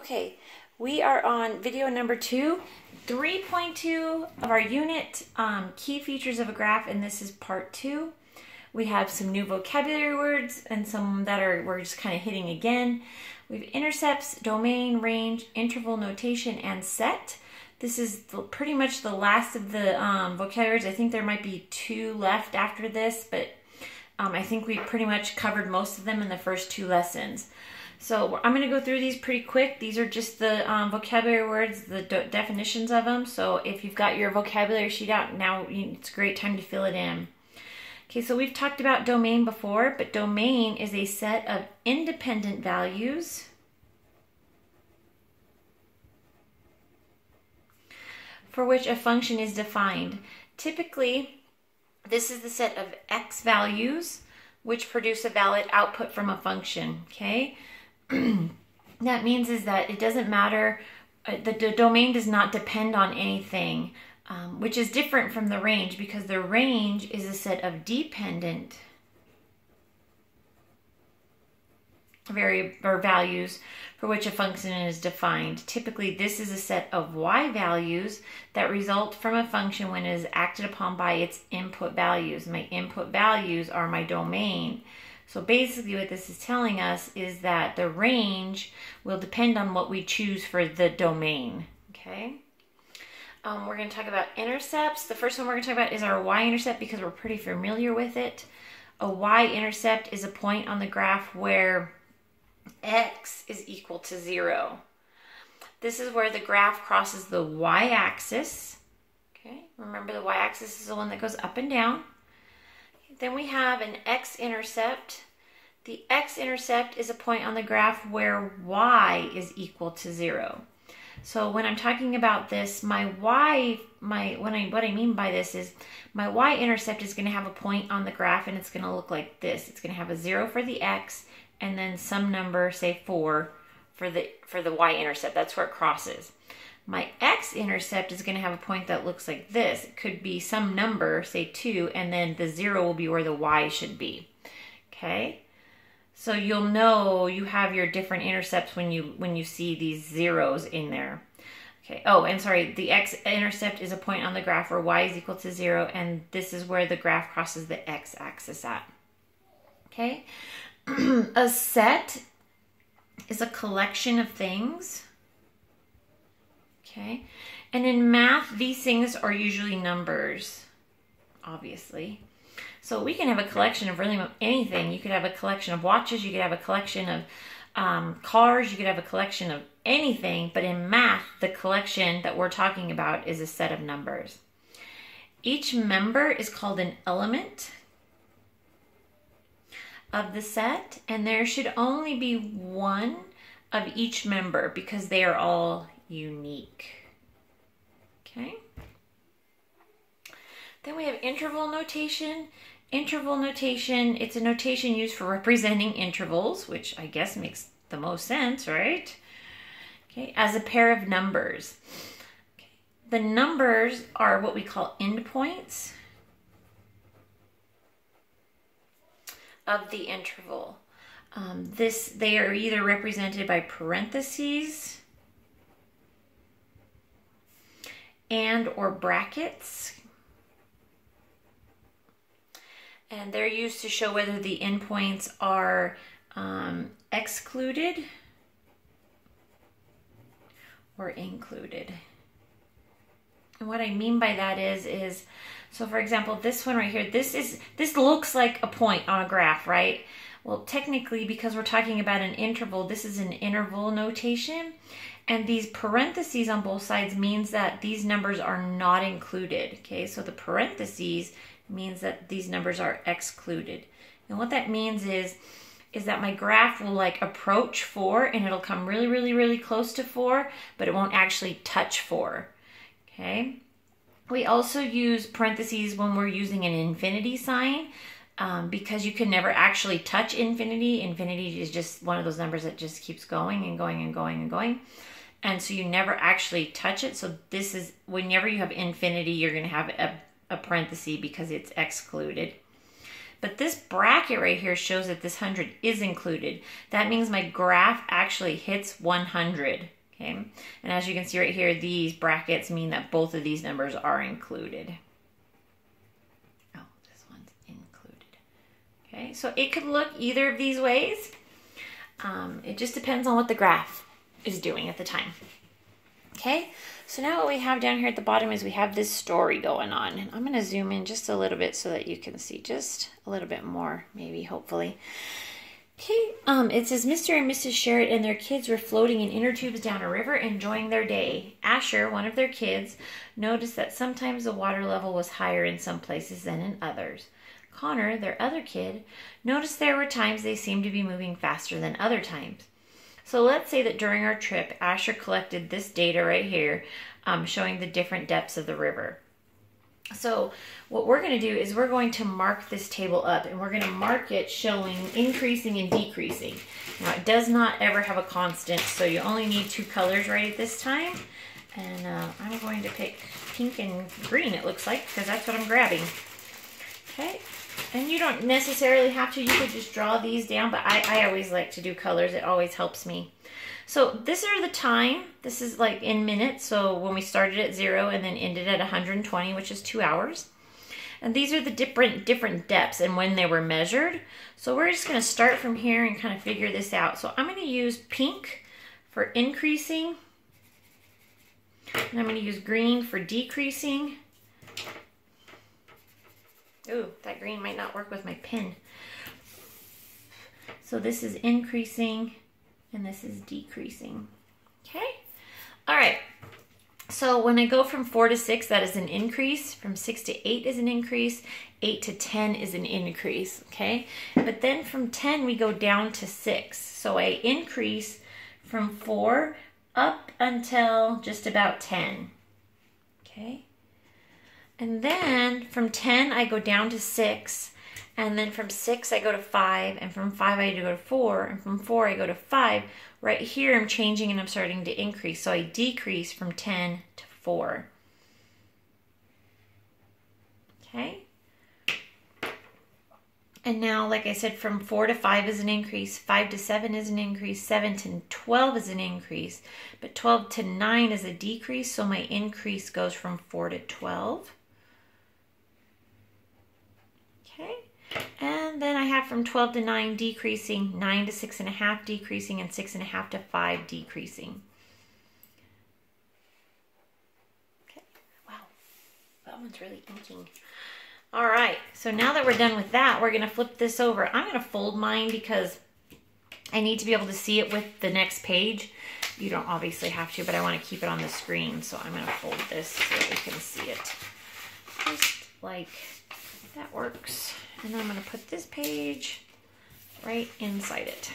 Okay, we are on video number 2, 3.2 of our unit, key features of a graph, and this is part 2. We have some new vocabulary words and some that we're just kind of hitting again. We have intercepts, domain, range, interval notation, and set. This is pretty much the last of the vocabularies. I think there might be 2 left after this, but I think we pretty much covered most of them in the first 2 lessons. So I'm going to go through these pretty quick. These are just the vocabulary words, the definitions of them. So if you've got your vocabulary sheet out now, it's a great time to fill it in. Okay, so we've talked about domain before, but domain is a set of independent values for which a function is defined. Typically, this is the set of x values which produce a valid output from a function, okay? That means is that it doesn't matter, the domain does not depend on anything, which is different from the range, because the range is a set of dependent values for which a function is defined. Typically, this is a set of y values that result from a function when it is acted upon by its input values. My input values are my domain. So basically what this is telling us is that the range will depend on what we choose for the domain, okay? We're going to talk about intercepts. The first one we're going to talk about is our y-intercept, because we're pretty familiar with it. A y-intercept is a point on the graph where x is equal to 0. This is where the graph crosses the y-axis. Okay, remember the y-axis is the one that goes up and down. Then we have an x-intercept. The x-intercept is a point on the graph where y is equal to 0. So when I'm talking about this, what I mean by this is my y-intercept is going to have a point on the graph, and it's going to look like this. It's going to have a 0 for the x, and then some number, say 4, for the y-intercept. That's where it crosses. My x-intercept is going to have a point that looks like this. It could be some number, say 2, and then the 0 will be where the y should be. Okay? So you'll know you have your different intercepts when you see these zeros in there. Okay. Oh, and sorry, the x-intercept is a point on the graph where y is equal to 0, and this is where the graph crosses the x-axis at. Okay? A set is a collection of things. Okay, and in math, these things are usually numbers, obviously. So we can have a collection of really anything. You could have a collection of watches, you could have a collection of cars, you could have a collection of anything, but in math, the collection that we're talking about is a set of numbers. Each member is called an element of the set, and there should only be one of each member because they are all unique. Okay. Then we have interval notation. Interval notation, it's a notation used for representing intervals, which I guess makes the most sense, right? Okay, as a pair of numbers. Okay. The numbers are what we call endpoints of the interval. They are either represented by parentheses and or brackets, and they're used to show whether the endpoints are excluded or included. And what I mean by that is so for example, this one right here, this looks like a point on a graph, right? Well, technically, because we're talking about an interval, this is an interval notation. And these parentheses on both sides means that these numbers are not included. Okay, so the parentheses means that these numbers are excluded. And what that means is that my graph will like approach 4, and it'll come really, really, really close to 4, but it won't actually touch 4. Okay. We also use parentheses when we're using an infinity sign, because you can never actually touch infinity. Infinity is just one of those numbers that just keeps going and going and going and going. And so you never actually touch it. So this is, whenever you have infinity, you're going to have a parenthesis because it's excluded. But this bracket right here shows that this 100 is included. That means my graph actually hits 100. Okay, and as you can see right here, these brackets mean that both of these numbers are included. Oh, this one's included. Okay, so it could look either of these ways. It just depends on what the graph is doing at the time. Okay, so now what we have down here at the bottom is we have this story going on. And I'm going to zoom in just a little bit so that you can see just a little bit more, maybe, hopefully. Okay, it says Mr. and Mrs. Sherritt and their kids were floating in inner tubes down a river enjoying their day. Asher, one of their kids, noticed that sometimes the water level was higher in some places than in others. Connor, their other kid, noticed there were times they seemed to be moving faster than other times. So let's say that during our trip, Asher collected this data right here, showing the different depths of the river. So what we're going to do is we're going to mark this table up, and we're going to mark it showing increasing and decreasing. Now it does not ever have a constant, so you only need 2 colors right at this time. And I'm going to pick pink and green, it looks like, because that's what I'm grabbing. Okay, and you don't necessarily have to, you could just draw these down, but I always like to do colors, it always helps me. So this are the time, this is like in minutes, so when we started at 0 and then ended at 120, which is 2 hours. And these are the different depths and when they were measured. So we're just going to start from here and kind of figure this out. So I'm going to use pink for increasing, and I'm going to use green for decreasing. Ooh, that green might not work with my pen. So this is increasing and this is decreasing. Okay? All right. So when I go from 4 to 6, that is an increase. From 6 to 8 is an increase. 8 to 10 is an increase. Okay? But then from 10, we go down to 6. So I increase from 4 up until just about 10. Okay? And then from 10, I go down to 6. And then from 6, I go to 5. And from 5, I go to 4. And from 4, I go to 5. Right here, I'm changing and I'm starting to increase. So I decrease from 10 to 4. Okay? And now, like I said, from 4 to 5 is an increase. 5 to 7 is an increase. 7 to 12 is an increase. But 12 to 9 is a decrease. So my increase goes from 4 to 12. Okay? And then I have from 12 to 9 decreasing, 9 to 6.5 decreasing, and 6.5 to 5 decreasing. Okay, wow, that one's really inking. All right, so now that we're done with that, we're gonna flip this over. I'm gonna fold mine because I need to be able to see it with the next page. You don't obviously have to, but I wanna keep it on the screen, so I'm gonna fold this so that we can see it. Just like that works. And then I'm going to put this page right inside it.